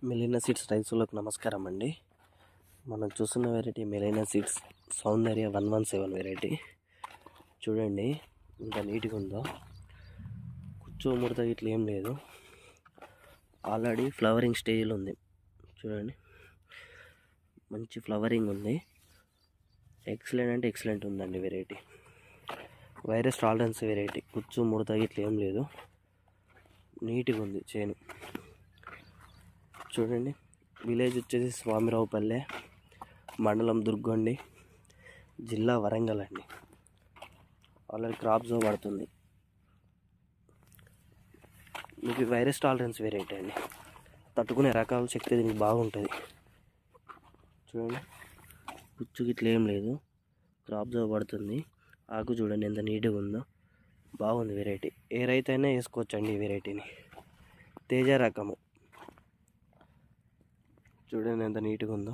Melina seeds రైతులకు నమస్కారం అండి. మనం చూస్తున్న వెరైటీ మెలీనా సీడ్స్ సౌందర్య 117 వెరైటీ. చూడండి ఇంత నీట్గా ఉందో, కూర్చో ముడత ఇట్లా ఏం లేదు. ఆల్రెడీ ఫ్లవరింగ్ స్టేజ్లో ఉంది. చూడండి మంచి ఫ్లవరింగ్ ఉంది. ఎక్సలెంట్ అంటే ఎక్సలెంట్ ఉందండి వెరైటీ. Virus tolerance variety. కూర్చో ముడత ఇట్లా ఏం లేదు, నీట్గా ఉంది చేను. చూడండి విలేజ్ వచ్చేసి స్వామిరావుపల్లె, మండలం దుర్గొండి, జిల్లా వరంగల్ అండి. ఆల్రెడీ క్రాప్స్ పడుతుంది. మీకు వైరస్ టాలరెన్స్ వెరైటీ అండి, తట్టుకునే రకాల శక్తి దీనికి బాగుంటుంది. చూడండి పుచ్చుకి ఇట్లా ఏం లేదు, క్రాప్స్ పడుతుంది. ఆకు చూడండి ఎంత నీట్గా ఉందో, బాగుంది వెరైటీ. ఏ రైతు అయినా వేసుకోవచ్చండి ఈ వెరైటీని. తేజ రకము. చూడండి ఎంత నీట్గా ఉందో.